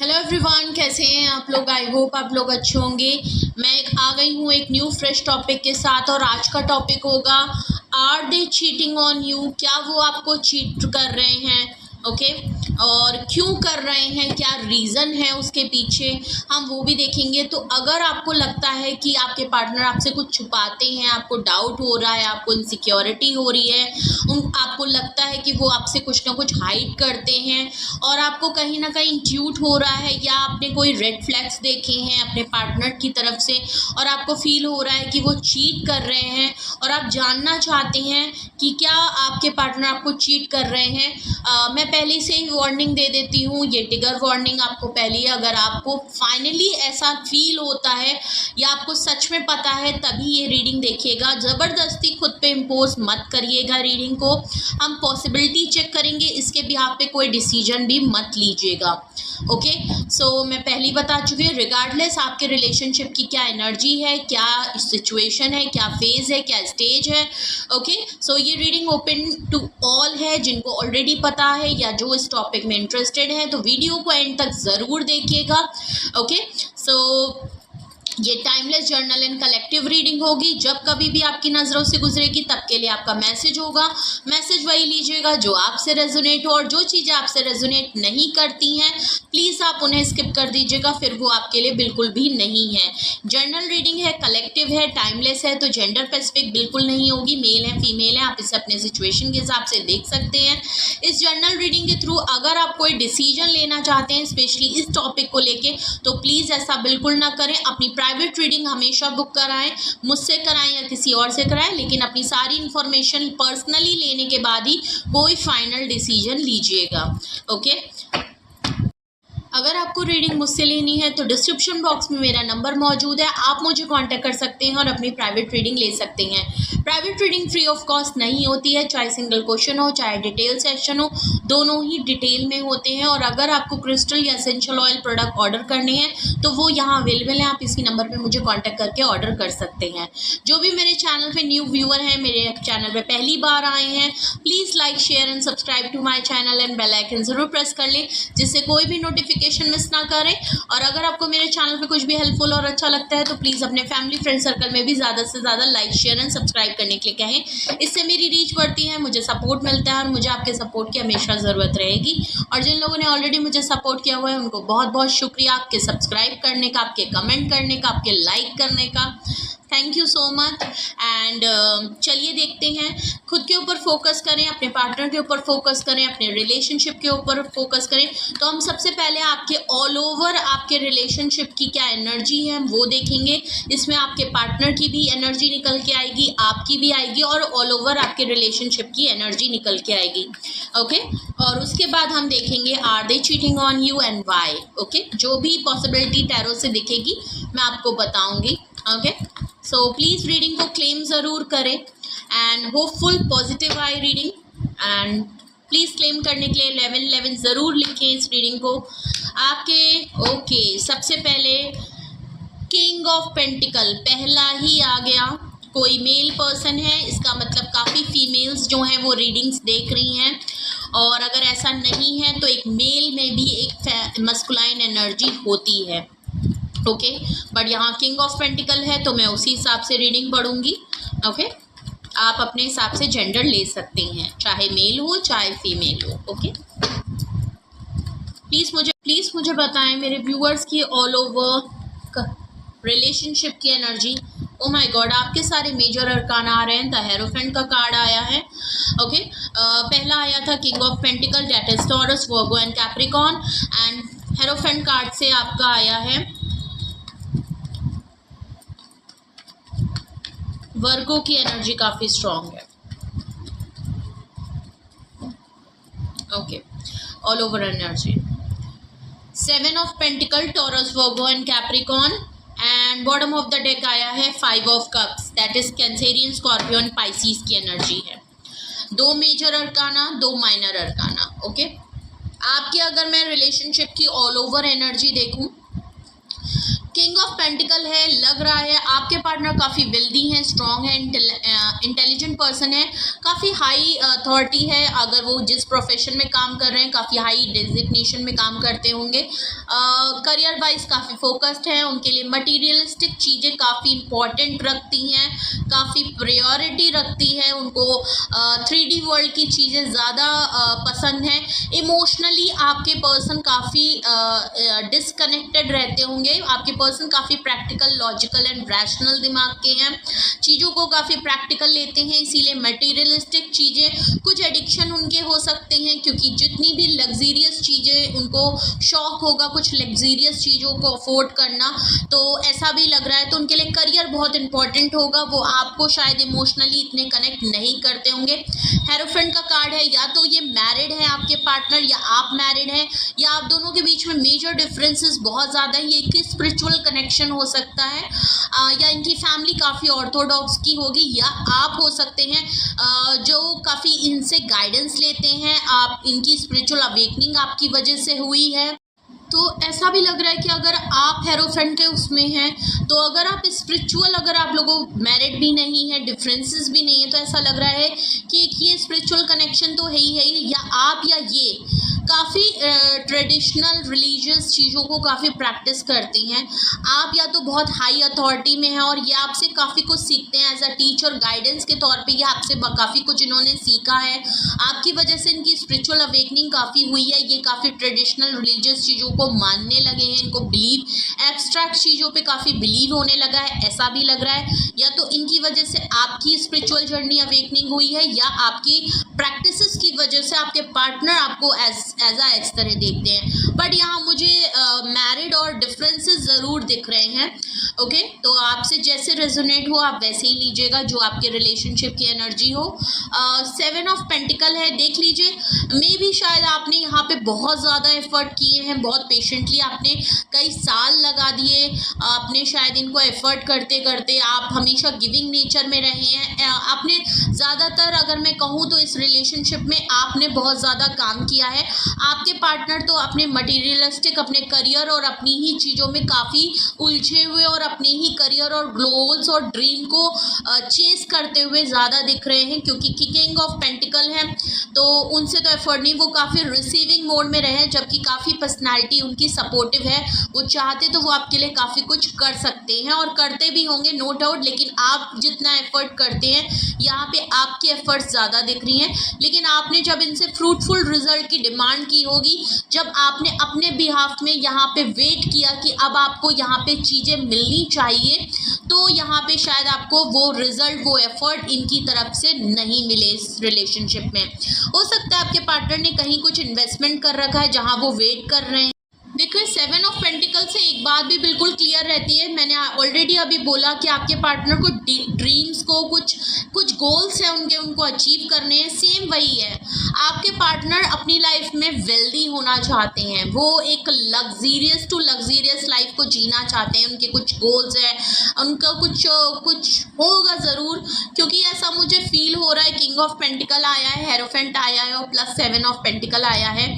Hello everyone, कैसे हैं आप लोग। आई होप आप लोग अच्छे होंगे। मैं आ गई हूँ एक न्यू फ्रेश टॉपिक के साथ और आज का टॉपिक होगा are they cheating on you. क्या वो आपको चीट कर रहे हैं, ओके और क्यों कर रहे हैं, क्या रीज़न है उसके पीछे, हम वो भी देखेंगे। तो अगर आपको लगता है कि आपके पार्टनर आपसे कुछ छुपाते हैं, आपको डाउट हो रहा है, आपको इनसिक्योरिटी हो रही है, आपको लगता है कि वो आपसे कुछ ना कुछ हाइड करते हैं और आपको कहीं ना कहीं इंट्यूट हो रहा है या आपने कोई रेड फ्लैग्स देखे हैं अपने पार्टनर की तरफ से और आपको फील हो रहा है कि वो चीट कर रहे हैं और आप जानना चाहते हैं कि क्या आपके पार्टनर आपको चीट कर रहे हैं, मैं पहले से ही वार्निंग दे देती हूँ। ये ट्रिगर वार्निंग आपको पहले ही, अगर आपको फाइनली ऐसा फील होता है या आपको सच में पता है तभी ये रीडिंग देखिएगा। ज़बरदस्ती खुद पे इम्पोज मत करिएगा रीडिंग को। हम पॉसिबिलिटी चेक करेंगे, इसके बिहाफ पे कोई डिसीजन भी मत लीजिएगा। ओके सो मैं पहले बता चुकी हूँ, रिगार्डलेस आपके रिलेशनशिप की क्या एनर्जी है, क्या सिचुएशन है, क्या फेज़ है, क्या स्टेज है। ओके सो ये रीडिंग ओपन टू ऑल है, जिनको ऑलरेडी पता है या जो इस टॉपिक में इंटरेस्टेड है तो वीडियो को एंड तक ज़रूर देखिएगा। ओके सो ये timeless journal and collective reading होगी। जब कभी भी आपकी नज़रों से गुजरेगी तब के लिए आपका मैसेज होगा। मैसेज वही लीजिएगा जो आपसे रेजोनेट हो और जो चीज़ें आपसे रेजोनेट नहीं करती हैं प्लीज़ आप उन्हें स्किप कर दीजिएगा, फिर वो आपके लिए बिल्कुल भी नहीं है। जर्नल रीडिंग है, कलेक्टिव है, टाइमलेस है, तो जेंडर स्पेसिफिक बिल्कुल नहीं होगी। मेल है, फीमेल है, आप इसे अपने सिचुएशन के हिसाब से देख सकते हैं। इस जर्नल रीडिंग के थ्रू अगर आप कोई डिसीजन लेना चाहते हैं स्पेशली इस टॉपिक को लेके तो प्लीज़ ऐसा बिल्कुल ना करें। अपनी प्राइवेट रीडिंग हमेशा बुक कराएं, मुझसे कराएं या किसी और से कराएं, लेकिन अपनी सारी इन्फॉर्मेशन पर्सनली लेने के बाद ही कोई फाइनल डिसीजन लीजिएगा। ओके अगर आपको रीडिंग मुझसे लेनी है तो डिस्क्रिप्शन बॉक्स में मेरा नंबर मौजूद है, आप मुझे कांटेक्ट कर सकते हैं और अपनी प्राइवेट रीडिंग ले सकते हैं। Private reading free of cost नहीं होती है, चाहे सिंगल क्वेश्चन हो चाहे डिटेल सेशन हो, दोनों ही डिटेल में होते हैं। और अगर आपको क्रिस्टल या एसेंशियल ऑयल प्रोडक्ट ऑर्डर करने हैं तो वो यहाँ अवेलेबल है, आप इसी नंबर पर मुझे कॉन्टैक्ट करके ऑर्डर कर सकते हैं। जो भी मेरे चैनल पर न्यू व्यूअर हैं, मेरे चैनल पर पहली बार आए हैं, please like share and subscribe to my channel and bell icon ज़रूर प्रेस कर लें जिससे कोई भी नोटिफिकेशन मिस ना करें। और अगर आपको मेरे चैनल पे कुछ भी हेल्पफुल और अच्छा लगता है तो प्लीज़ अपने फैमिली फ्रेंड सर्कल में भी ज़्यादा से ज़्यादा लाइक शेयर एंड सब्सक्राइब करने के लिए कहें। इससे मेरी रीच बढ़ती है, मुझे सपोर्ट मिलता है और मुझे आपके सपोर्ट की हमेशा ज़रूरत रहेगी। और जिन लोगों ने ऑलरेडी मुझे सपोर्ट किया हुआ है उनको बहुत बहुत शुक्रिया आपके सब्सक्राइब करने का, आपके कमेंट करने का, आपके लाइक करने का। Thank you so much. And चलिए देखते हैं, खुद के ऊपर फोकस करें, अपने पार्टनर के ऊपर फोकस करें, अपने रिलेशनशिप के ऊपर फोकस करें। तो हम सबसे पहले आपके ऑल ओवर आपके रिलेशनशिप की क्या एनर्जी है हम वो देखेंगे। इसमें आपके पार्टनर की भी एनर्जी निकल के आएगी, आपकी भी आएगी और ऑल ओवर आपके रिलेशनशिप की एनर्जी निकल के आएगी। ओके और उसके बाद हम देखेंगे are they cheating on you and why. Okay जो भी पॉसिबिलिटी टैरो से दिखेगी मैं आपको बताऊंगी। ओके सो प्लीज़ रीडिंग को क्लेम ज़रूर करें and hopeful positive I reading and please claim करने के लिए 1111 ज़रूर लिखें इस रीडिंग को आपके। ओके सबसे पहले किंग ऑफ पेंटिकल पहला ही आ गया, कोई मेल पर्सन है, इसका मतलब काफ़ी फीमेल्स जो हैं वो रीडिंग्स देख रही हैं। और अगर ऐसा नहीं है तो एक मेल में भी एक मस्कुलाइन एनर्जी होती है। ओके बट यहाँ किंग ऑफ पेंटिकल है तो मैं उसी हिसाब से रीडिंग पढ़ूंगी। ओके आप अपने हिसाब से जेंडर ले सकते हैं, चाहे मेल हो चाहे फीमेल हो। ओके प्लीज़ मुझे बताएं मेरे व्यूअर्स की ऑल ओवर रिलेशनशिप की एनर्जी। ओ माय गॉड आपके सारे मेजर अरकान आ रहे हैं। द हेरोफेंट का कार्ड आया है। ओके पहला आया था king of pentacle, that is taurus, Virgo and Capricorn. And hierophant card से आपका आया है वर्गो की एनर्जी काफ़ी स्ट्रॉन्ग है। Okay all over energy 7 of pentacle, Taurus, Virgo and Capricorn. And bottom of the deck आया है 5 of cups, that is Cancerian, Scorpio and Pisces की एनर्जी है। 2 major arcana, 2 minor arcana. Okay आपकी अगर मैं relationship की all over energy देखूं king of pentacle है, लग रहा है आपके पार्टनर काफ़ी वेल्दी हैं, स्ट्रॉन्ग है, इंटेलिजेंट पर्सन है, काफ़ी हाई अथॉरिटी है। अगर वो जिस प्रोफेशन में काम कर रहे हैं काफ़ी हाई डेजिग्नेशन में काम करते होंगे। करियर वाइज काफ़ी फोकस्ड हैं, उनके लिए मटीरियलिस्टिक चीज़ें काफ़ी इम्पॉर्टेंट रखती हैं, काफ़ी प्रायोरिटी रखती है, उनको 3D वर्ल्ड की चीज़ें ज़्यादा पसंद हैं। इमोशनली आपके पर्सन काफ़ी डिसकनेक्टेड रहते होंगे। आपके पर्सन काफ़ी प्रैक्टिकल, लॉजिकल एंड रैशनल दिमाग के हैं, चीज़ों को काफ़ी प्रैक्टिकल लेते हैं, इसीलिए मटेरियलिस्टिक चीज़ें, कुछ एडिक्शन उनके हो सकते हैं क्योंकि जितनी भी लग्जीरियस चीज़ें उनको शौक होगा कुछ लग्जीरियस चीज़ों को अफोर्ड करना, तो ऐसा भी लग रहा है। तो उनके लिए करियर बहुत इंपॉर्टेंट होगा, वो आपको शायद इमोशनली इतने कनेक्ट नहीं करते होंगे। हेरोफेंट का कार्ड है, या तो ये मैरिड है आपके पार्टनर या आप मैरिड हैं, या आप दोनों के बीच में मेजर डिफरेंसेस बहुत ज़्यादा है। ये एक स्पिरिचुअल कनेक्शन हो सकता है, या इनकी फैमिली काफ़ी ऑर्थोडॉक्स की होगी, या आप हो सकते हैं जो काफ़ी इनसे गाइडेंस लेते हैं। आप इनकी स्पिरिचुअल अवेकनिंग आपकी वजह से हुई है। तो ऐसा भी लग रहा है कि अगर आप हेरोफेंट के उसमें हैं, तो अगर आप स्पिरिचुअल, अगर आप लोगों मैरिड भी नहीं है, डिफरेंसेस भी नहीं है, तो ऐसा लग रहा है कि ये स्पिरिचुअल कनेक्शन तो है ही, या आप या ये काफ़ी ट्रेडिशनल रिलीजियस चीज़ों को काफ़ी प्रैक्टिस करती हैं। आप या तो बहुत हाई अथॉरिटी में हैं और ये आपसे काफ़ी कुछ सीखते हैं एज अ टीचर, गाइडेंस के तौर पे ये आपसे काफ़ी कुछ इन्होंने सीखा है। आपकी वजह से इनकी स्पिरिचुअल अवेकनिंग काफ़ी हुई है। ये काफ़ी ट्रेडिशनल रिलीजियस चीज़ों को मानने लगे हैं, इनको बिलीव, एब्स्ट्रैक्ट चीज़ों पे काफ़ी बिलीव होने लगा है, ऐसा भी लग रहा है। या तो इनकी वजह से आपकी स्पिरिचुअल जर्नी अवेकनिंग हुई है, या आपकी प्रैक्टिसेस की वजह से आपके पार्टनर आपको एज इस तरह देखते हैं। बट यहाँ मुझे मैरिड और डिफरेंसेस ज़रूर दिख रहे हैं। ओके, तो आपसे जैसे रेजोनेट हो आप वैसे ही लीजिएगा, जो आपके रिलेशनशिप की एनर्जी हो। 7 ऑफ पेंटिकल है, देख लीजिए। मे भी शायद आपने यहाँ पे बहुत ज़्यादा एफर्ट किए हैं, बहुत पेशेंटली आपने कई साल लगा दिए, आपने शायद इनको एफर्ट करते करते आप हमेशा गिविंग नेचर में रहे हैं। आपने ज़्यादातर, अगर मैं कहूँ तो इस रिलेशनशिप में आपने बहुत ज़्यादा काम किया है। आपके पार्टनर तो अपने मटीरियलिस्टिक, अपने करियर और अपनी ही चीज़ों में काफ़ी उलझे हुए और अपने ही करियर और गोल्स और ड्रीम को चेस करते हुए ज़्यादा दिख रहे हैं, क्योंकि किंग ऑफ पेंटिकल है तो उनसे तो एफर्ट नहीं, वो काफ़ी रिसीविंग मोड में रहे, जबकि काफ़ी पर्सनालिटी उनकी सपोर्टिव है। वो चाहते तो वो आपके लिए काफ़ी कुछ कर सकते हैं और करते भी होंगे, नो डाउट। लेकिन आप जितना एफर्ट करते हैं, यहाँ पे आपकी एफर्ट्स ज़्यादा दिख रही हैं। लेकिन आपने जब इनसे फ्रूटफुल रिजल्ट की डिमांड की होगी, जब आपने अपने बिहाफ में यहाँ पे वेट किया कि अब आपको यहाँ पे चीज़ें मिलनी चाहिए, तो यहाँ पे शायद आपको वो रिजल्ट, वो एफर्ट इनकी तरफ से नहीं मिले इस रिलेशनशिप में। हो सकता है आपके पार्टनर ने कहीं कुछ इन्वेस्टमेंट कर रखा है जहाँ वो वेट कर रहे हैं। देखिए, 7 ऑफ पेंटिकल से एक बात भी बिल्कुल क्लियर रहती है, मैंने ऑलरेडी अभी बोला कि आपके पार्टनर को ड्रीम्स को, कुछ गोल्स हैं उनके, उनको अचीव करने हैं। सेम वही है, आपके पार्टनर अपनी लाइफ में वेल्दी होना चाहते हैं, वो एक लग्जीरियस टू लग्जीरियस लाइफ को जीना चाहते हैं। उनके कुछ गोल्स हैं, उनका कुछ होगा ज़रूर, क्योंकि ऐसा मुझे फील हो रहा है। किंग ऑफ पेंटिकल आया है, हेरोफेंट आया है और प्लस 7 ऑफ पेंटिकल आया है।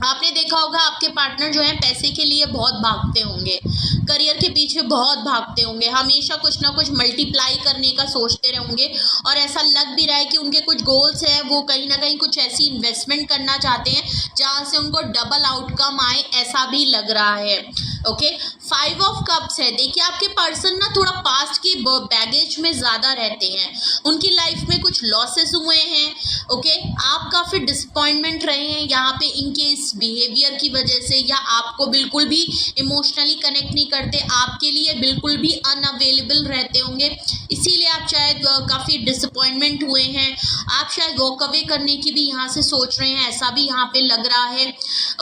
आपने देखा होगा आपके पार्टनर जो हैं पैसे के लिए बहुत भागते होंगे, करियर के पीछे बहुत भागते होंगे, हमेशा कुछ ना कुछ मल्टीप्लाई करने का सोचते रहेंगे, और ऐसा लग भी रहा है कि उनके कुछ गोल्स हैं, वो कहीं ना कहीं कुछ ऐसी इन्वेस्टमेंट करना चाहते हैं जहां से उनको डबल आउटकम आए, ऐसा भी लग रहा है। ओके, 5 ऑफ कप्स है। देखिए, आपके पर्सन ना थोड़ा पास्ट की बैगेज में ज़्यादा रहते हैं, उनकी लाइफ में कुछ लॉसेस हुए हैं। ओके, आप काफ़ी डिसअपॉइंटमेंट रहे हैं यहाँ पे इनके इस बिहेवियर की वजह से, या आपको बिल्कुल भी इमोशनली कनेक्ट नहीं करते, आपके लिए बिल्कुल भी अनअवेलेबल रहते होंगे, इसीलिए आप शायद काफ़ी डिसअपॉइंटमेंट हुए हैं। आप शायद वॉक अवे करने की भी यहाँ से सोच रहे हैं, ऐसा भी यहाँ पे लग रहा है।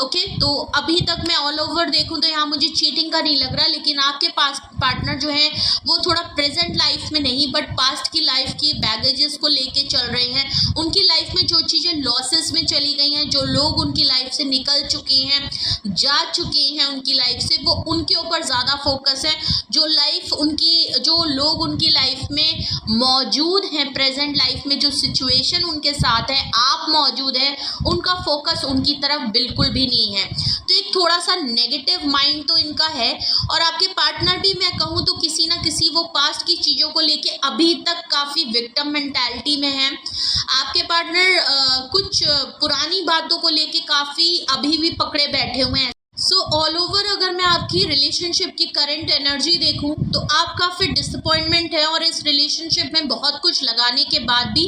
ओके, तो अभी तक मैं ऑल ओवर देखूँ तो यहाँ मुझे चीटिंग का नहीं लग रहा, लेकिन आपके पास पार्टनर जो है वो थोड़ा प्रेजेंट लाइफ में नहीं बट पास्ट की लाइफ की बैगेजेस को लेके चल रहे हैं। उनकी लाइफ में जो चीज़ें लॉसेस में चली गई हैं, जो लोग उनकी लाइफ से निकल चुके हैं, जा चुके हैं उनकी लाइफ से, वो उनके ऊपर ज़्यादा फोकस है। जो लोग उनकी लाइफ में मौजूद हैं, प्रेजेंट लाइफ में जो सिचुएशन उनके साथ है, आप मौजूद है, उनका फोकस उनकी तरफ बिल्कुल भी नहीं है। तो एक थोड़ा सा नेगेटिव माइंड तो इनका है। और आपके पार्टनर भी मैं कहूँ तो किसी ना किसी वो पास्ट की चीज़ों को लेके अभी तक काफ़ी विक्टिम मेंटालिटी में है। आपके पार्टनर कुछ पुरानी बातों को लेके काफ़ी अभी भी पकड़े बैठे हुए हैं। सो ऑल ओवर अगर मैं आपकी रिलेशनशिप की करंट एनर्जी देखूं तो आप काफ़ी डिसअपॉइंटमेंट है और इस रिलेशनशिप में बहुत कुछ लगाने के बाद भी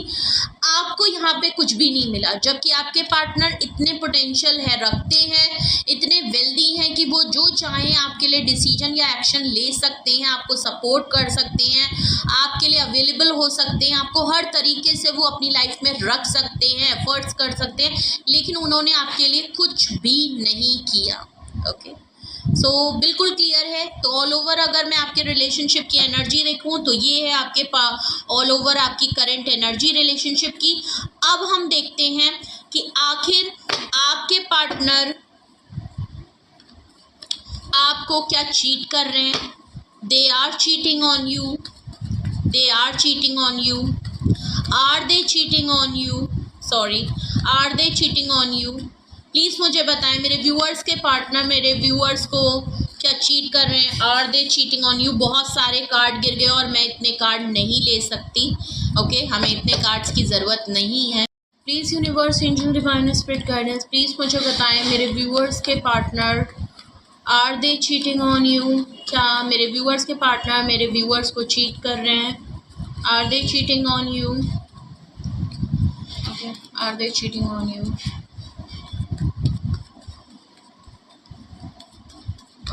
आपको यहाँ पे कुछ भी नहीं मिला, जबकि आपके पार्टनर इतने पोटेंशियल है रखते हैं, इतने वेल्दी हैं कि वो जो चाहें आपके लिए डिसीजन या एक्शन ले सकते हैं, आपको सपोर्ट कर सकते हैं, आपके लिए अवेलेबल हो सकते हैं, आपको हर तरीके से वो अपनी लाइफ में रख सकते हैं, एफर्ट्स कर सकते हैं, लेकिन उन्होंने आपके लिए कुछ भी नहीं किया। ओके, सो बिल्कुल क्लियर है। तो ऑल ओवर अगर मैं आपके रिलेशनशिप की एनर्जी देखूं तो ये है आपके ऑल ओवर आपकी करंट एनर्जी रिलेशनशिप की। अब हम देखते हैं कि आखिर आपके पार्टनर आपको क्या चीट कर रहे हैं। They are cheating on you, they are cheating on you, are they cheating on you, sorry, are they cheating on you. Please मुझे बताएं मेरे व्यूअर्स के पार्टनर मेरे व्यूअर्स को क्या चीट कर रहे हैं। Are they cheating on you. बहुत सारे कार्ड गिर गए और मैं इतने कार्ड नहीं ले सकती। ओके, हमें इतने कार्ड्स की ज़रूरत नहीं है। Please universe, angel, divine spirit guidance, please मुझे बताएं मेरे व्यूअर्स के partner are they cheating on you. क्या मेरे व्यूअर्स के पार्टनर मेरे व्यूअर्स को चीट कर रहे हैं। Are they cheating on you. Okay, are they cheating on you.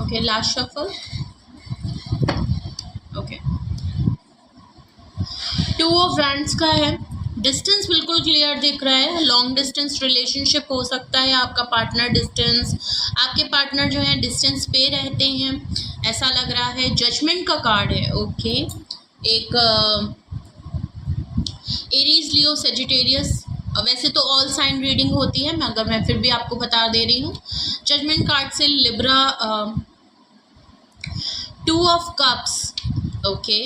Okay, last shuffle. Okay, two of wands का है। डिस्टेंस बिल्कुल क्लियर दिख रहा है। लॉन्ग डिस्टेंस रिलेशनशिप हो सकता है आपका पार्टनर डिस्टेंस, आपके पार्टनर जो है डिस्टेंस पे रहते हैं, ऐसा लग रहा है। जजमेंट का कार्ड है। ओके, एक एरीज, लियो, सेजिटेरियस। वैसे तो ऑल साइन रीडिंग होती है, मगर मैं फिर भी आपको बता दे रही हूँ। जजमेंट कार्ड से Libra, two of cups. Okay,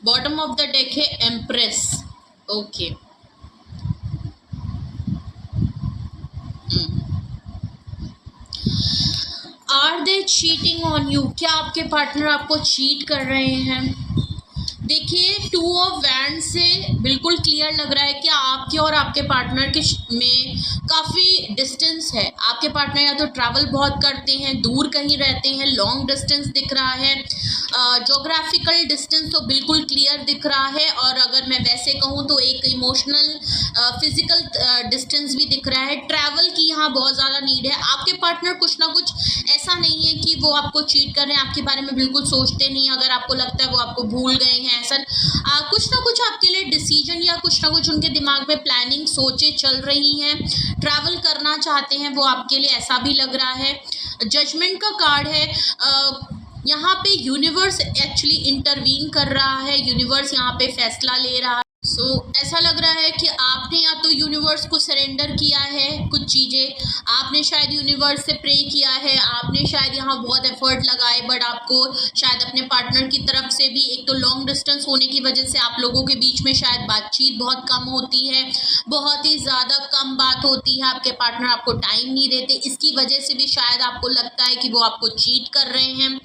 bottom of the deck है empress. Okay, are they cheating on you. क्या आपके पार्टनर आपको चीट कर रहे हैं। देखिए, टू ऑफ वैंड से बिल्कुल क्लियर लग रहा है कि आपके और आपके पार्टनर के में काफ़ी डिस्टेंस है। आपके पार्टनर या तो ट्रैवल बहुत करते हैं, दूर कहीं रहते हैं, लॉन्ग डिस्टेंस दिख रहा है। जोग्राफिकल डिस्टेंस तो बिल्कुल क्लियर दिख रहा है, और अगर मैं वैसे कहूँ तो एक इमोशनल फिजिकल डिस्टेंस भी दिख रहा है। ट्रैवल की यहाँ बहुत ज़्यादा नीड है। आपके पार्टनर कुछ ना कुछ, ऐसा नहीं है कि वो आपको चीट कर रहे हैं, आपके बारे में बिल्कुल सोचते नहीं। अगर आपको लगता है वो आपको भूल गए हैं, ऐसा कुछ ना कुछ आपके लिए डिसीजन या कुछ ना कुछ उनके दिमाग में प्लानिंग, सोचें चल रही हैं, ट्रैवल करना चाहते हैं वो आपके लिए, ऐसा भी लग रहा है। जजमेंट का कार्ड है। यहाँ पे यूनिवर्स एक्चुअली इंटरवीन कर रहा है, यूनिवर्स यहाँ पे फैसला ले रहा है। सो ऐसा लग रहा है कि आपने या तो यूनिवर्स को सरेंडर किया है कुछ चीज़ें, आपने शायद यूनिवर्स से प्रे किया है, आपने शायद यहाँ बहुत एफर्ट लगाए, बट आपको शायद अपने पार्टनर की तरफ से भी, एक तो लॉन्ग डिस्टेंस होने की वजह से आप लोगों के बीच में शायद बातचीत बहुत कम होती है, बहुत ही ज़्यादा कम बात होती है, आपके पार्टनर आपको टाइम नहीं देते, इसकी वजह से भी शायद आपको लगता है कि वो आपको चीट कर रहे हैं।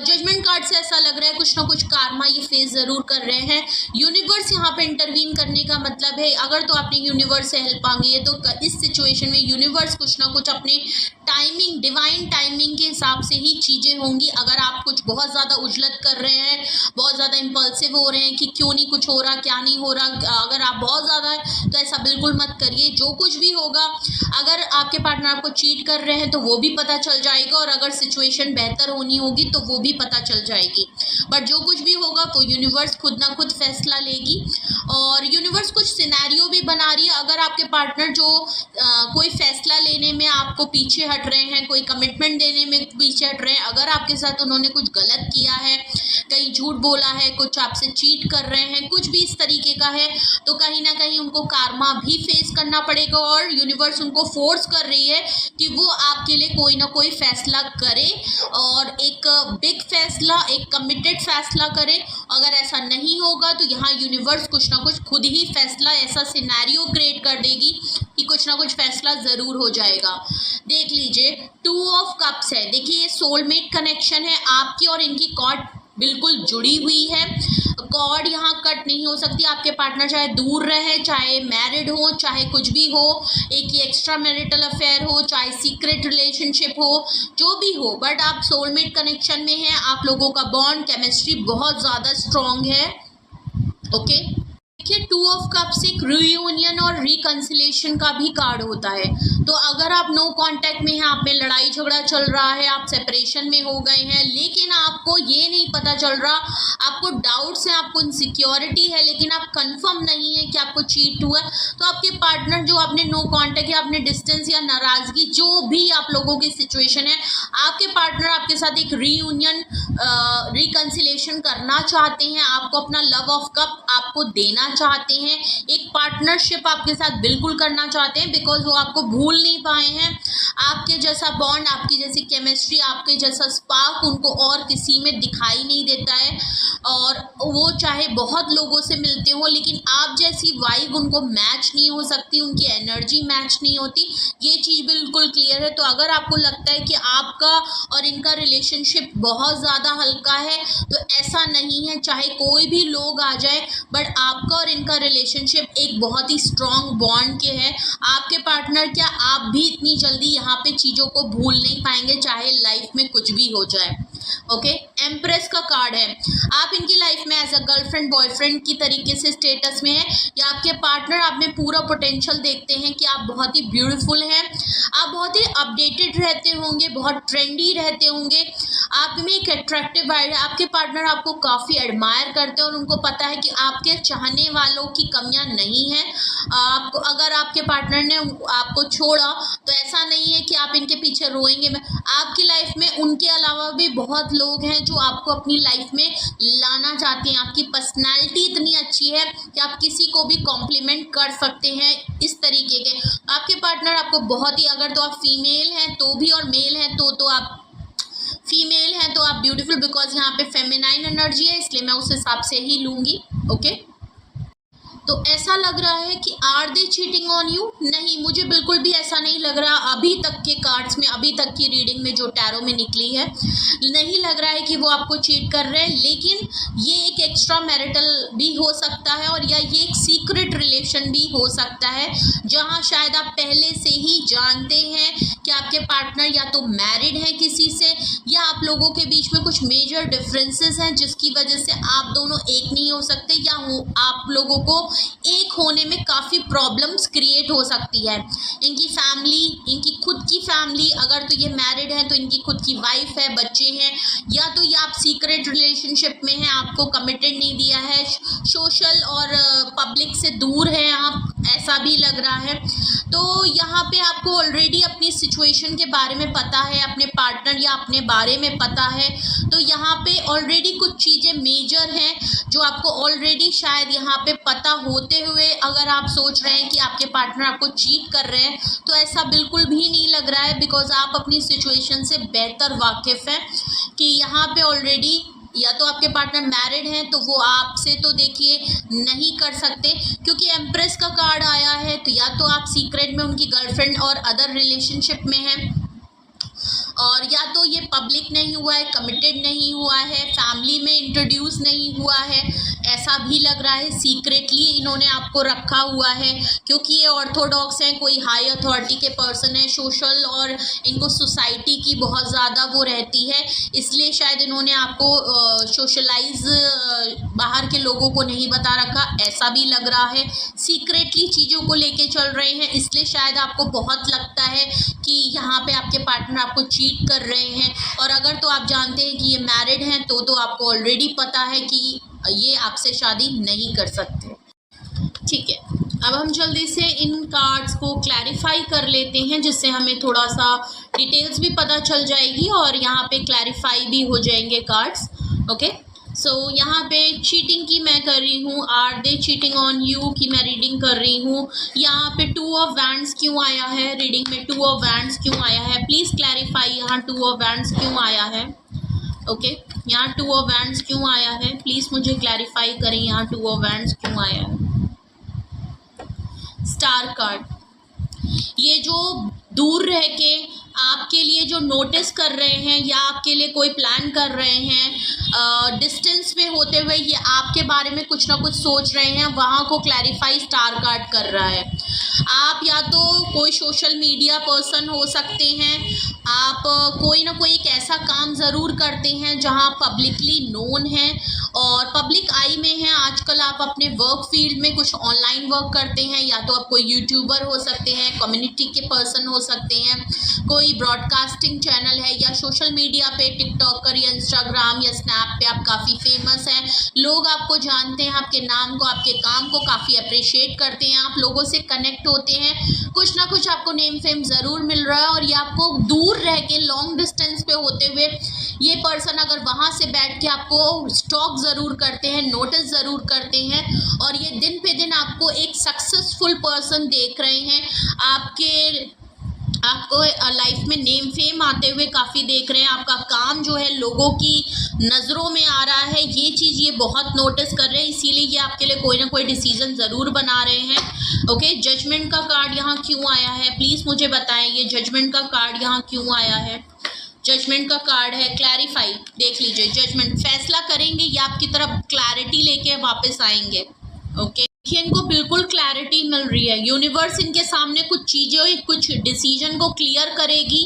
जजमेंट कार्ड से ऐसा लग रहा है कुछ ना कुछ कारमा ये फेस ज़रूर कर रहे हैं। यूनिवर्स यहाँ इंटरवीन करने का मतलब है, अगर तो आपने यूनिवर्स से हेल्प मांगी है तो इस सिचुएशन में यूनिवर्स कुछ ना कुछ अपने टाइमिंग, डिवाइन टाइमिंग के हिसाब से ही चीज़ें होंगी। अगर आप कुछ बहुत ज़्यादा उजलत कर रहे हैं, बहुत ज़्यादा इम्पल्सिव हो रहे हैं कि क्यों नहीं कुछ हो रहा, क्या नहीं हो रहा, अगर आप बहुत ज़्यादा है तो ऐसा बिल्कुल मत करिए। जो कुछ भी होगा, अगर आपके पार्टनर आपको चीट कर रहे हैं तो वो भी पता चल जाएगा, और अगर सिचुएशन बेहतर होनी होगी तो वो भी पता चल जाएगी। बट जो कुछ भी होगा वो यूनिवर्स खुद ना खुद फैसला लेगी, और यूनिवर्स कुछ सिनेरियो भी बना रही है। अगर आपके पार्टनर जो कोई फैसला लेने में आपको पीछे हट रहे हैं, कोई कमिटमेंट देने में पीछे हट रहे हैं, अगर आपके साथ उन्होंने कुछ गलत किया है, कहीं झूठ बोला है, कुछ आपसे चीट कर रहे हैं, कुछ भी इस तरीके का है, तो कहीं ना कहीं उनको कारमा भी फेस करना पड़ेगा, और यूनिवर्स उनको फोर्स कर रही है कि वो आपके लिए कोई ना कोई फैसला करे, और एक बिग फैसला, एक कमिटेड फैसला करें। अगर ऐसा नहीं होगा तो यहाँ यूनिवर्स कुछ ना कुछ खुद ही फैसला, ऐसा सिनेरियो क्रिएट कर देगी कि कुछ ना कुछ फैसला ज़रूर हो जाएगा। देख लीजिए 2 ऑफ कप्स है। देखिए ये सोलमेट कनेक्शन है, आपकी और इनकी कॉर्ड बिल्कुल जुड़ी हुई है। कॉर्ड यहाँ कट नहीं हो सकती। आपके पार्टनर चाहे दूर रहे, चाहे मैरिड हो, चाहे कुछ भी हो, एक ही एक्स्ट्रा मैरिटल अफेयर हो, चाहे सीक्रेट रिलेशनशिप हो, जो भी हो, बट आप सोलमेट कनेक्शन में हैं। आप लोगों का बॉन्ड, केमिस्ट्री बहुत ज़्यादा स्ट्रॉन्ग है। ओके, देखिए 2 ऑफ कप्स एक रीयूनियन और रिकंसिलेशन का भी कार्ड होता है। तो अगर आप नो कांटेक्ट में हैं, आप में लड़ाई झगड़ा चल रहा है, आप सेपरेशन में हो गए हैं, लेकिन आपको ये नहीं पता चल रहा, आपको डाउट्स हैं, आपको इनसिक्योरिटी है, लेकिन आप कंफर्म नहीं है कि आपको चीट हुआ, तो आपके पार्टनर जो आपने नो कांटेक्ट या आपने डिस्टेंस या नाराज़गी, जो भी आप लोगों की सिचुएशन है, आपके पार्टनर आपके साथ एक रीयूनियन रिकंसिलेशन करना चाहते हैं। आपको अपना लव ऑफ कप आपको देना चाहते हैं, एक पार्टनरशिप आपके साथ बिल्कुल करना चाहते हैं, बिकॉज वो आपको भूल नहीं पाए हैं। आपके जैसा बॉन्ड, आपकी जैसी केमिस्ट्री, आपके जैसा स्पार्क उनको और किसी में दिखाई नहीं देता है। और वो चाहे बहुत लोगों से मिलते हो, लेकिन आप जैसी वाइब उनको मैच नहीं हो सकती, उनकी एनर्जी मैच नहीं होती, ये चीज़ बिल्कुल क्लियर है। तो अगर आपको लगता है कि आपका और इनका रिलेशनशिप बहुत ज़्यादा हल्का है, तो ऐसा नहीं है। चाहे कोई भी लोग आ जाए, बट आपका और इनका रिलेशनशिप एक बहुत ही स्ट्रॉन्ग बॉन्ड के है। आपके पार्टनर क्या, आप भी इतनी जल्दी यहाँ पे चीज़ों को भूल नहीं पाएंगे, चाहे लाइफ में कुछ भी हो जाए। ओके, एम्प्रेस का कार्ड है। आप इनकी लाइफ में एज अ गर्लफ्रेंड बॉयफ्रेंड की तरीके से स्टेटस में है, या आपके पार्टनर आप में पूरा पोटेंशियल देखते हैं कि आप बहुत ही ब्यूटीफुल हैं, आप बहुत ही अपडेटेड रहते होंगे, बहुत ट्रेंडी रहते होंगे, आप में एक अट्रैक्टिव वाइब है। आपके पार्टनर आपको काफ़ी एडमायर करते हैं और उनको पता है कि आपके चाहने वालों की कमियां नहीं हैं। आपको, अगर आपके पार्टनर ने आपको छोड़ा तो ऐसा नहीं है कि आप इनके पीछे रोएंगे। आपकी लाइफ में उनके अलावा भी बहुत लोग हैं जो आपको अपनी लाइफ में लाना चाहते हैं। आपकी पर्सनालिटी इतनी अच्छी है कि आप किसी को भी कॉम्प्लीमेंट कर सकते हैं, इस तरीके के आपके पार्टनर आपको बहुत ही, अगर तो आप फीमेल हैं तो भी, और मेल हैं तो आप फीमेल हैं तो आप ब्यूटीफुल, बिकॉज यहाँ पे फेमिनाइन एनर्जी है, इसलिए मैं उस हिसाब से ही लूँगी। ओके, तो ऐसा लग रहा है कि are they cheating on you? नहीं, मुझे बिल्कुल भी ऐसा नहीं लग रहा। अभी तक के कार्ड्स में, अभी तक की रीडिंग में जो टैरो में निकली है, नहीं लग रहा है कि वो आपको चीट कर रहे हैं। लेकिन ये एक एक्स्ट्रा मैरिटल भी हो सकता है, और या ये एक सीक्रेट रिलेशन भी हो सकता है, जहाँ शायद आप पहले से ही जानते हैं कि आपके पार्टनर या तो मैरिड हैं किसी से, या आप लोगों के बीच में कुछ मेजर डिफरेंसेस हैं जिसकी वजह से आप दोनों एक नहीं हो सकते, या आप लोगों को एक होने में काफ़ी प्रॉब्लम्स क्रिएट हो सकती है। इनकी फैमिली, इनकी खुद की फैमिली, अगर तो ये मैरिड है तो इनकी खुद की वाइफ है, बच्चे हैं, या तो ये आप सीक्रेट रिलेशनशिप में हैं, आपको कमिटेड नहीं दिया है, सोशल और पब्लिक से दूर हैं आप, ऐसा भी लग रहा है। तो यहाँ पे आपको ऑलरेडी अपनी सिचुएशन के बारे में पता है, अपने पार्टनर या अपने बारे में पता है, तो यहाँ पे ऑलरेडी कुछ चीज़ें मेजर हैं जो आपको ऑलरेडी शायद यहाँ पे पता होते हुए अगर आप सोच रहे हैं कि आपके पार्टनर आपको चीट कर रहे हैं, तो ऐसा बिल्कुल भी नहीं लग रहा है, बिकॉज आप अपनी सिचुएशन से बेहतर वाकिफ़ हैं कि यहाँ पे ऑलरेडी या तो आपके पार्टनर मैरिड हैं तो वो आपसे तो देखिए नहीं कर सकते, क्योंकि एम्प्रेस का कार्ड आया है, तो या तो आप सीक्रेट में उनकी गर्लफ्रेंड और अदर रिलेशनशिप में हैं, और या तो ये पब्लिक नहीं हुआ है, कमिटेड नहीं हुआ है, फैमिली में इंट्रोड्यूस नहीं हुआ है, ऐसा भी लग रहा है। सीक्रेटली इन्होंने आपको रखा हुआ है, क्योंकि ये ऑर्थोडॉक्स हैं, कोई हाई अथॉरिटी के पर्सन है, सोशल और इनको सोसाइटी की बहुत ज़्यादा वो रहती है, इसलिए शायद इन्होंने आपको सोशलाइज बाहर के लोगों को नहीं बता रखा, ऐसा भी लग रहा है। सीक्रेटली चीज़ों को लेके चल रहे हैं, इसलिए शायद आपको बहुत लगता है कि यहाँ पे आपके पार्टनर आपको चीट कर रहे हैं, और अगर तो आप जानते हैं कि ये मैरिड हैं तो आपको ऑलरेडी पता है कि ये आपसे शादी नहीं कर सकते। ठीक है, अब हम जल्दी से इन कार्ड्स को क्लैरिफाई कर लेते हैं, जिससे हमें थोड़ा सा डिटेल्स भी पता चल जाएगी और यहाँ पे क्लैरिफाई भी हो जाएंगे कार्ड्स। ओके, सो यहाँ पे चीटिंग की मैं कर रही हूँ, are they cheating on you की मैं रीडिंग कर रही हूँ। यहाँ पे 2 ऑफ वैंड्स क्यों आया है रीडिंग में, 2 ऑफ वैंड्स क्यों आया है, प्लीज़ क्लैरिफाई यहाँ 2 ऑफ वैंड्स क्यों आया है। ओके यहाँ 2 ऑफ वैंड्स क्यों आया है, प्लीज़ मुझे क्लैरिफाई करें, यहाँ 2 ऑफ वैंड्स क्यों आया है। स्टार कार्ड, ये जो दूर रह के आपके लिए जो नोटिस कर रहे हैं या आपके लिए कोई प्लान कर रहे हैं, डिस्टेंस में होते हुए ये आपके बारे में कुछ ना कुछ सोच रहे हैं, वहाँ को क्लैरिफाई स्टार कार्ड कर रहा है। आप या तो कोई सोशल मीडिया पर्सन हो सकते हैं, आप कोई ना कोई एक ऐसा काम ज़रूर करते हैं जहाँ पब्लिकली नोन है और पब्लिक आई में है। आजकल आप अपने वर्क फील्ड में कुछ ऑनलाइन वर्क करते हैं, या तो आप कोई यूट्यूबर हो सकते हैं, कम्युनिटी के पर्सन हो सकते हैं, कोई ब्रॉडकास्टिंग चैनल है, या सोशल मीडिया पे टिकटॉकर या इंस्टाग्राम या स्नैप पे आप काफ़ी फेमस हैं, लोग आपको जानते हैं, आपके नाम को, आपके काम को काफ़ी अप्रिशिएट करते हैं, आप लोगों से कनेक्ट होते हैं, कुछ ना कुछ आपको नेम फेम ज़रूर मिल रहा है। और ये आपको दूर रह के लॉन्ग डिस्टेंस पे होते हुए ये पर्सन अगर वहाँ से बैठ के आपको स्टॉक ज़रूर करते हैं, नोटिस ज़रूर करते हैं, और ये दिन पे दिन आपको एक सक्सेसफुल पर्सन देख रहे हैं, आपको लाइफ में नेम फेम आते हुए काफ़ी देख रहे हैं, आपका काम जो है लोगों की नज़रों में आ रहा है, ये चीज़ ये बहुत नोटिस कर रहे हैं, इसीलिए ये आपके लिए कोई ना कोई डिसीजन ज़रूर बना रहे हैं। ओके, जजमेंट का कार्ड यहाँ क्यों आया है, प्लीज़ मुझे बताएं, ये जजमेंट का कार्ड यहाँ क्यों आया है। जजमेंट का कार्ड है, क्लैरिफाई, देख लीजिए, जजमेंट, फैसला करेंगे या आपकी तरफ क्लैरिटी लेके वापस आएंगे। ओके, इनको बिल्कुल क्लैरिटी मिल रही है, यूनिवर्स इनके सामने कुछ चीज़ें, कुछ डिसीजन को क्लियर करेगी,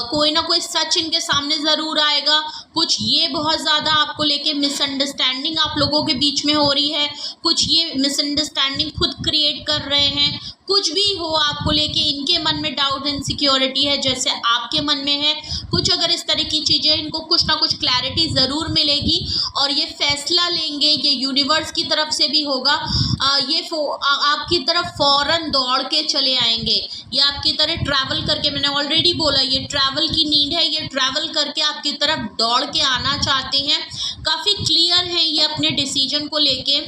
कोई ना कोई सच इनके सामने ज़रूर आएगा। कुछ ये बहुत ज़्यादा आपको लेके मिसअंडरस्टैंडिंग आप लोगों के बीच में हो रही है, कुछ ये मिसअंडरस्टैंडिंग खुद क्रिएट कर रहे हैं, कुछ भी हो आपको लेके इनके मन में डाउट इनसिक्योरिटी है जैसे आपके मन में है, कुछ अगर इस तरह की चीज़ें, इनको कुछ ना कुछ क्लैरिटी ज़रूर मिलेगी और ये फैसला लेंगे, ये यूनिवर्स की तरफ से भी होगा, आपकी तरफ फ़ौरन दौड़ के चले आएंगे, ये आपकी तरह ट्रैवल करके, मैंने ऑलरेडी बोला ये ट्रैवल की नीड है, ये ट्रैवल करके आपकी तरफ दौड़ के आना चाहते हैं, काफ़ी क्लियर हैं ये अपने डिसीजन को लेके।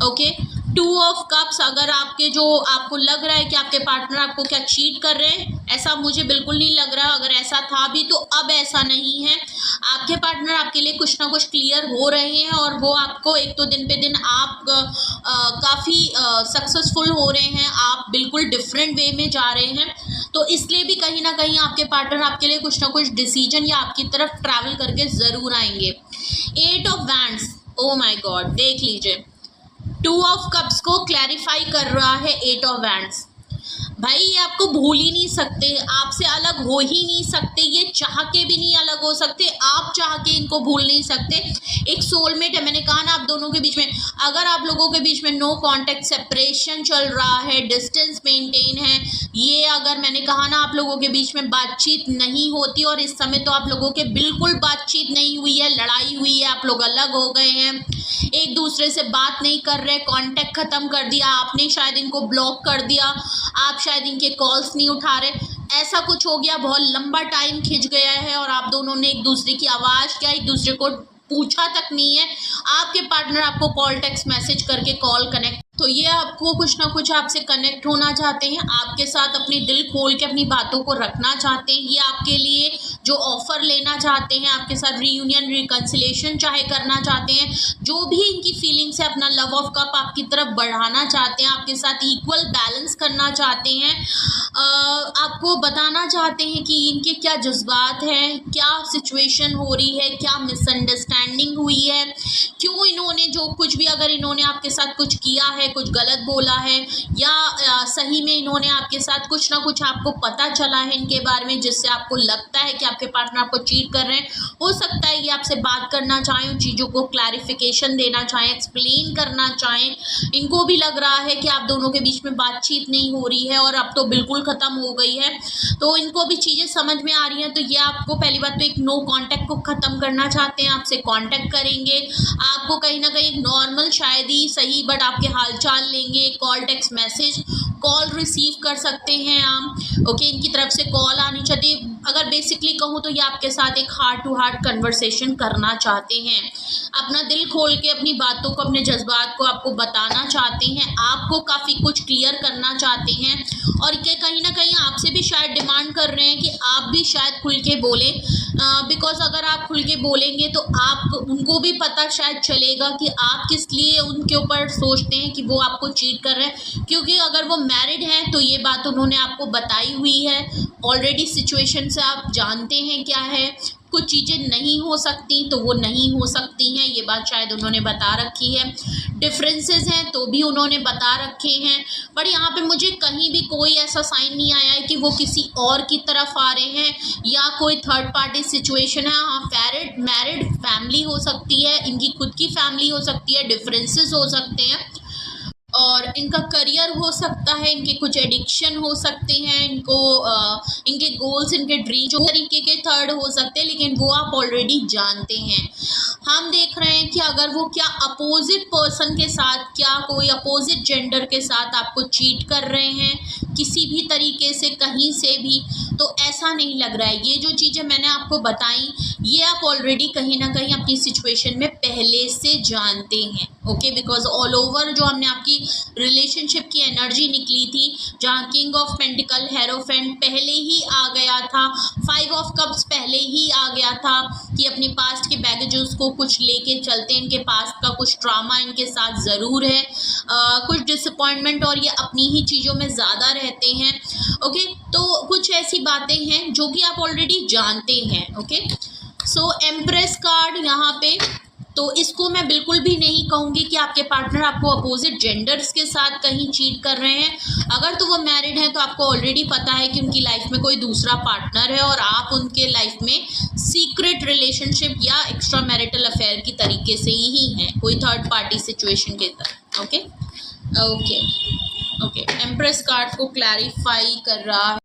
ओके, 2 ऑफ कप्स, अगर आपको लग रहा है कि आपके पार्टनर आपको क्या चीट कर रहे हैं, ऐसा मुझे बिल्कुल नहीं लग रहा, अगर ऐसा था भी तो अब ऐसा नहीं है, आपके पार्टनर आपके लिए कुछ ना कुछ क्लियर हो रहे हैं और वो आपको एक तो दिन पे दिन आप काफ़ी सक्सेसफुल हो रहे हैं, आप बिल्कुल डिफरेंट वे में जा रहे हैं, तो इसलिए भी कहीं ना कहीं आपके पार्टनर आपके लिए कुछ ना कुछ डिसीजन या आपकी तरफ ट्रैवल करके ज़रूर आएंगे। 8 of wands, oh my God, देख लीजिए, 2 ऑफ कप्स को क्लैरिफाई कर रहा है 8 ऑफ वैंड्स। भाई ये आपको भूल ही नहीं सकते, आपसे अलग हो ही नहीं सकते, ये चाह के भी नहीं अलग हो सकते, आप चाह के इनको भूल नहीं सकते। एक सोलमेट है, मैंने कहा ना आप दोनों के बीच में, अगर आप लोगों के बीच में नो कांटेक्ट, सेपरेशन चल रहा है, डिस्टेंस मेंटेन है, ये अगर मैंने कहा ना आप लोगों के बीच में बातचीत नहीं होती, और इस समय तो आप लोगों के बिल्कुल बातचीत नहीं हुई है, लड़ाई हुई है, आप लोग अलग हो गए हैं, एक दूसरे से बात नहीं कर रहे, कांटेक्ट ख़त्म कर दिया, आपने शायद इनको ब्लॉक कर दिया, आप शायद इनके कॉल्स नहीं उठा रहे, ऐसा कुछ हो गया, बहुत लंबा टाइम खिंच गया है और आप दोनों ने एक दूसरे की आवाज़ क्या, एक दूसरे को पूछा तक नहीं है, आपके पार्टनर आपको कॉल टेक्स्ट मैसेज करके कॉल कनेक्ट, तो ये आपको कुछ ना कुछ आपसे कनेक्ट होना चाहते हैं, आपके साथ अपनी दिल खोल के अपनी बातों को रखना चाहते हैं, ये आपके लिए जो ऑफ़र लेना चाहते हैं, आपके साथ रीयूनियन, रिकन्सिलेशन चाहे करना चाहते हैं, जो भी इनकी फीलिंग्स है, अपना लव ऑफ कप आपकी तरफ बढ़ाना चाहते हैं, आपके साथ इक्वल बैलेंस करना चाहते हैं, आपको बताना चाहते हैं कि इनके क्या जज्बात हैं, क्या सिचुएशन हो रही है, क्या मिसअंडरस्टैंडिंग हुई है, क्यों इन्होंने जो कुछ भी, अगर इन्होंने आपके साथ कुछ किया है, कुछ गलत बोला है, या सही में इन्होंने आपके साथ कुछ ना कुछ आपको पता चला है इनके बारे में जिससे आपको लगता है कि आपके पार्टनर आपको चीट कर रहे हैं, हो सकता है ये आपसे बात करना चाहें, उन चीज़ों को क्लैरिफिकेशन देना चाहें, एक्सप्लेन करना चाहें, इनको भी लग रहा है कि आप दोनों के बीच में बातचीत नहीं हो रही है और अब तो बिल्कुल ख़त्म हो गई है, तो इनको भी चीज़ें समझ में आ रही हैं, तो ये आपको पहली बात तो एक नो कांटेक्ट को ख़त्म करना चाहते हैं, आपसे कांटेक्ट करेंगे, आपको कहीं ना कहीं नॉर्मल शायद ही सही बट आपके हालचाल लेंगे, call text message, call receive कर सकते हैं आप। ओके, इनकी तरफ से कॉल आनी चाहिए, अगर बेसिकली कहूँ तो ये आपके साथ एक हार्ट टू हार्ट कन्वर्सेशन करना चाहते हैं, अपना दिल खोल के अपनी बातों को, अपने जज्बात को आपको बताना चाहते हैं, आपको काफ़ी कुछ क्लियर करना चाहते हैं, और कहीं ना कहीं आपसे भी शायद डिमांड कर रहे हैं कि आप भी शायद खुल के बोलें, बिकॉज अगर आप खुल के बोलेंगे तो आप उनको भी पता शायद चलेगा कि आप किस लिए उनके ऊपर सोचते हैं कि वो आपको चीट कर रहे हैं, क्योंकि अगर वो मैरिड हैं तो ये बात उन्होंने आपको बताई हुई है ऑलरेडी। सिचुएशन से आप जानते हैं क्या है, कुछ चीज़ें नहीं हो सकती तो वो नहीं हो सकती हैं, ये बात शायद उन्होंने बता रखी है। डिफरेंसेस हैं तो भी उन्होंने बता रखे हैं, पर यहाँ पे मुझे कहीं भी कोई ऐसा साइन नहीं आया है कि वो किसी और की तरफ आ रहे हैं या कोई थर्ड पार्टी सिचुएशन है। हाँ, मैरिड फैमिली हो सकती है, इनकी खुद की फैमिली हो सकती है, डिफरेंसेस हो सकते हैं, और इनका करियर हो सकता है, इनके कुछ एडिक्शन हो सकते हैं, इनके गोल्स, इनके ड्रीम जो तरीके के थर्ड हो सकते हैं, लेकिन वो आप ऑलरेडी जानते हैं। हम देख रहे हैं कि अगर वो क्या अपोजिट पर्सन के साथ, क्या कोई अपोजिट जेंडर के साथ आपको चीट कर रहे हैं किसी भी तरीके से, कहीं से भी, तो ऐसा नहीं लग रहा है। ये जो चीज़ें मैंने आपको बताई ये आप ऑलरेडी कहीं ना कहीं अपनी सिचुएशन में पहले से जानते हैं, ओके। बिकॉज ऑल ओवर जो हमने आपकी रिलेशनशिप की एनर्जी निकली थी, जहाँ किंग ऑफ पेंटिकल, हेरोफेंट पहले ही आ गया था, 5 ऑफ कप्स पहले ही आ गया था कि अपने पास्ट के बैगेजेस को कुछ लेके चलते हैं, इनके पास्ट का कुछ ट्रॉमा इनके साथ ज़रूर है, कुछ डिसअपॉइंटमेंट, और ये अपनी ही चीज़ों में ज़्यादा रहते हैं, ओके। तो कुछ ऐसी बातें हैं जो कि आप ऑलरेडी जानते हैं, ओके। सो एम्प्रेस कार्ड यहाँ पे, तो इसको मैं बिल्कुल भी नहीं कहूँगी कि आपके पार्टनर आपको अपोजिट जेंडर्स के साथ कहीं चीट कर रहे हैं। अगर तो वो मैरिड हैं तो आपको ऑलरेडी पता है कि उनकी लाइफ में कोई दूसरा पार्टनर है और आप उनके लाइफ में सीक्रेट रिलेशनशिप या एक्स्ट्रा मैरिटल अफेयर की तरीके से ही हैं, कोई थर्ड पार्टी सिचुएशन के तरह, okay okay okay. Empress card को क्लैरिफाई कर रहा है।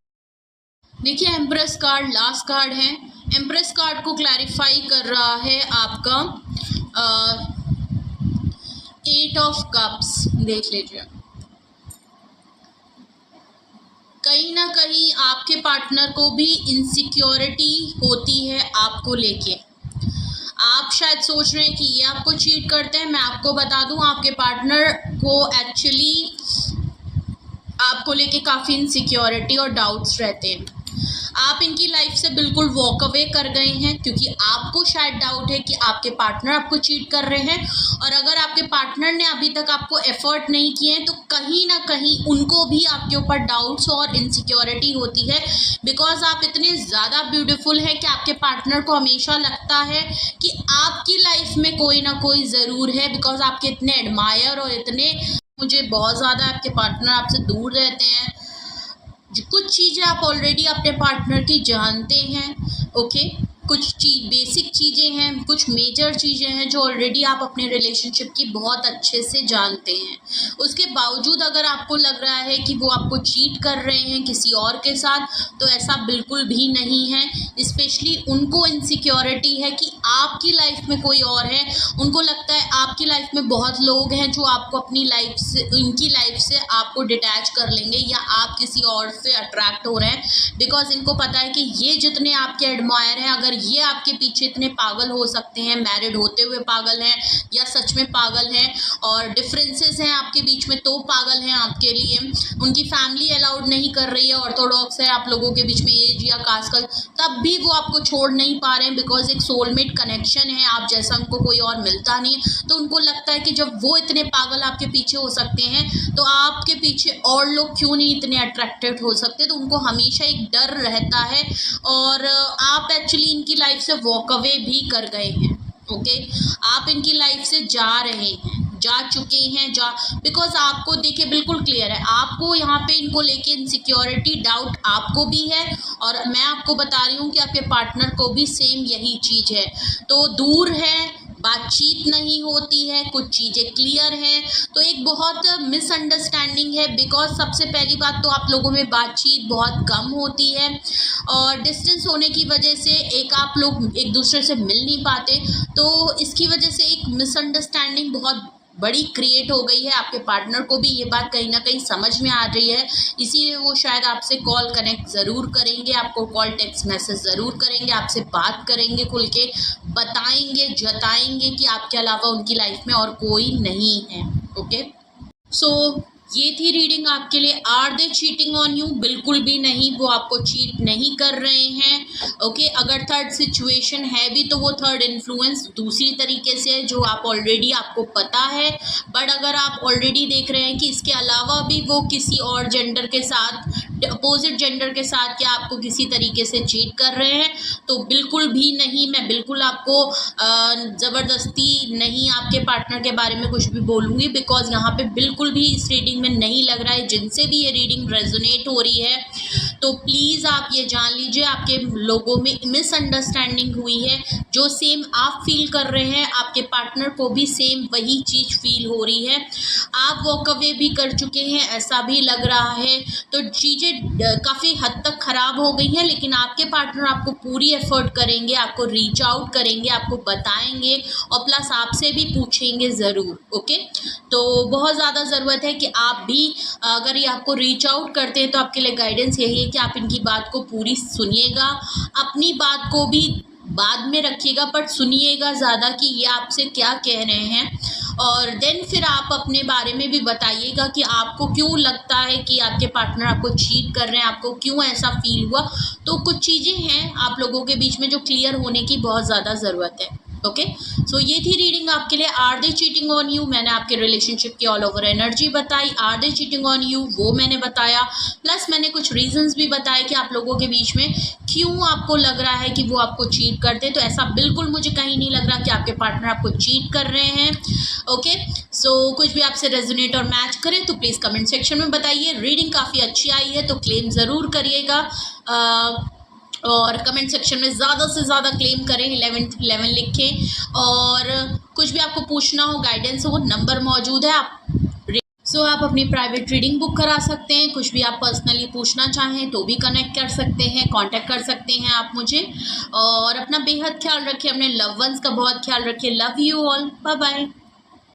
देखिए, एम्प्रेस कार्ड लास्ट कार्ड है। एम्प्रेस कार्ड को क्लैरिफाई कर रहा है आपका 8 ऑफ कप्स। देख लीजिए, कहीं ना कहीं आपके पार्टनर को भी इनसिक्योरिटी होती है आपको लेके। आप शायद सोच रहे हैं कि ये आपको चीट करते हैं। मैं आपको बता दूं, आपके पार्टनर को एक्चुअली आपको लेके काफ़ी इनसिक्योरिटी और डाउट्स रहते हैं। आप इनकी लाइफ से बिल्कुल वॉक अवे कर गए हैं क्योंकि आपको शायद डाउट है कि आपके पार्टनर आपको चीट कर रहे हैं, और अगर आपके पार्टनर ने अभी तक आपको एफर्ट नहीं किए हैं तो कहीं ना कहीं उनको भी आपके ऊपर डाउट्स और इनसिक्योरिटी होती है। बिकॉज आप इतने ज़्यादा ब्यूटीफुल हैं कि आपके पार्टनर को हमेशा लगता है कि आपकी लाइफ में कोई ना कोई ज़रूर है, बिकॉज आपके इतने एडमायर और इतने मुझे बहुत ज़्यादा आपके पार्टनर आपसे दूर रहते हैं। कुछ चीज़ें आप ऑलरेडी अपने पार्टनर की जानते हैं, ओके। कुछ बेसिक चीज़ें हैं, कुछ मेजर चीज़ें हैं जो ऑलरेडी आप अपने रिलेशनशिप की बहुत अच्छे से जानते हैं। उसके बावजूद अगर आपको लग रहा है कि वो आपको चीट कर रहे हैं किसी और के साथ, तो ऐसा बिल्कुल भी नहीं है। स्पेशली उनको इनसिक्योरिटी है कि आपकी लाइफ में कोई और है। उनको लगता है आपकी लाइफ में बहुत लोग हैं जो आपको अपनी लाइफ से, इनकी लाइफ से आपको डिटैच कर लेंगे, या आप किसी और से अट्रैक्ट हो रहे हैं। बिकॉज इनको पता है कि ये जितने आपके एडमायर हैं, अगर ये आपके पीछे इतने पागल हो सकते हैं, मैरिड होते हुए पागल हैं या सच में पागल हैं, और डिफरेंसेस हैं आपके बीच में तो पागल हैं आपके लिए। उनकी फैमिली अलाउड नहीं कर रही है, ऑर्थोडॉक्स है आप लोगों के बीच में एज या कास्ट का, तब भी वो आपको छोड़ नहीं पा रहे हैं। बिकॉज एक सोलमेट कनेक्शन है, आप जैसा उनको कोई और मिलता नहीं है। तो उनको लगता है कि जब वो इतने पागल आपके पीछे हो सकते हैं तो आपके पीछे और लोग क्यों नहीं इतने अट्रैक्टेड हो सकते। तो उनको हमेशा एक डर रहता है, और आप एक्चुअली इनकी लाइफ से वॉक अवे भी कर गए हैं, ओके। आप इनकी लाइफ से जा रहे हैं, जा चुके हैं, बिकॉज आपको देखिए बिल्कुल क्लियर है, आपको यहाँ पे इनको लेके इनसिक्योरिटी डाउट आपको भी है, और मैं आपको बता रही हूँ कि आपके पार्टनर को भी सेम यही चीज़ है। तो दूर है, बातचीत नहीं होती है, कुछ चीज़ें क्लियर हैं, तो एक बहुत मिसअंडरस्टैंडिंग है। बिकॉज सबसे पहली बात तो आप लोगों में बातचीत बहुत कम होती है, और डिस्टेंस होने की वजह से आप लोग एक दूसरे से मिल नहीं पाते, तो इसकी वजह से एक मिसअंडरस्टैंडिंग बहुत बड़ी क्रिएट हो गई है। आपके पार्टनर को भी ये बात कहीं ना कहीं समझ में आ रही है, इसीलिए वो शायद आपसे कॉल कनेक्ट ज़रूर करेंगे, आपको कॉल टेक्स्ट मैसेज ज़रूर करेंगे, आपसे बात करेंगे, खुल के बताएंगे, जताएंगे कि आपके अलावा उनकी लाइफ में और कोई नहीं है, ओके। सो ये थी रीडिंग आपके लिए। Are they cheating on you? बिल्कुल भी नहीं, वो आपको चीट नहीं कर रहे हैं। ओके, अगर थर्ड सिचुएशन है भी तो वो थर्ड इन्फ्लुएंस दूसरी तरीके से है जो आप ऑलरेडी आपको पता है। बट अगर आप ऑलरेडी देख रहे हैं कि इसके अलावा भी वो किसी और जेंडर के साथ, अपोजिट जेंडर के साथ क्या आपको किसी तरीके से चीट कर रहे हैं, तो बिल्कुल भी नहीं, मैं बिल्कुल आपको ज़बरदस्ती नहीं आपके पार्टनर के बारे में कुछ भी बोलूँगी, बिकॉज यहाँ पे बिल्कुल भी इस रीडिंग में नहीं लग रहा है। जिनसे भी ये रीडिंग रेजोनेट हो रही है तो प्लीज़ आप ये जान लीजिए आपके लोगों में मिसअंडरस्टैंडिंग हुई है। जो सेम आप फील कर रहे हैं आपके पार्टनर को भी सेम वही चीज़ फील हो रही है। आप वॉक अवे भी कर चुके हैं ऐसा भी लग रहा है, तो चीज़ें काफ़ी हद तक ख़राब हो गई हैं, लेकिन आपके पार्टनर आपको पूरी एफर्ट करेंगे, आपको रीच आउट करेंगे, आपको बताएंगे और प्लस आपसे भी पूछेंगे ज़रूर। ओके, तो बहुत ज़्यादा ज़रूरत है कि आप भी अगर ये आपको रीच आउट करते हैं तो आपके लिए गाइडेंस यही है कि आप इनकी बात को पूरी सुनिएगा, अपनी बात को भी बाद में रखिएगा पर सुनिएगा ज़्यादा कि ये आपसे क्या कह रहे हैं, और देन फिर आप अपने बारे में भी बताइएगा कि आपको क्यों लगता है कि आपके पार्टनर आपको चीट कर रहे हैं, आपको क्यों ऐसा फील हुआ। तो कुछ चीज़ें हैं आप लोगों के बीच में जो क्लियर होने की बहुत ज़्यादा ज़रूरत है। ओके, सो ये थी रीडिंग आपके लिए। Are they cheating on you? मैंने आपके रिलेशनशिप की ऑल ओवर एनर्जी बताई। Are they cheating on you वो मैंने बताया, प्लस मैंने कुछ रीजंस भी बताए कि आप लोगों के बीच में क्यों आपको लग रहा है कि वो आपको चीट करते हैं। तो ऐसा बिल्कुल मुझे कहीं नहीं लग रहा कि आपके पार्टनर आपको चीट कर रहे हैं। ओके, सो कुछ भी आपसे रेजोनेट और मैच करे तो प्लीज़ कमेंट सेक्शन में बताइए। रीडिंग काफ़ी अच्छी आई है तो क्लेम ज़रूर करिएगा, और कमेंट सेक्शन में ज़्यादा से ज़्यादा क्लेम करें, 11 लिखें, और कुछ भी आपको पूछना हो गाइडेंस हो, वो नंबर मौजूद है। आप अपनी प्राइवेट रीडिंग बुक करा सकते हैं। कुछ भी आप पर्सनली पूछना चाहें तो भी कनेक्ट कर सकते हैं, कांटेक्ट कर सकते हैं आप मुझे। और अपना बेहद ख्याल रखिए, अपने लव वंस का बहुत ख्याल रखिए। Love you all, bye bye.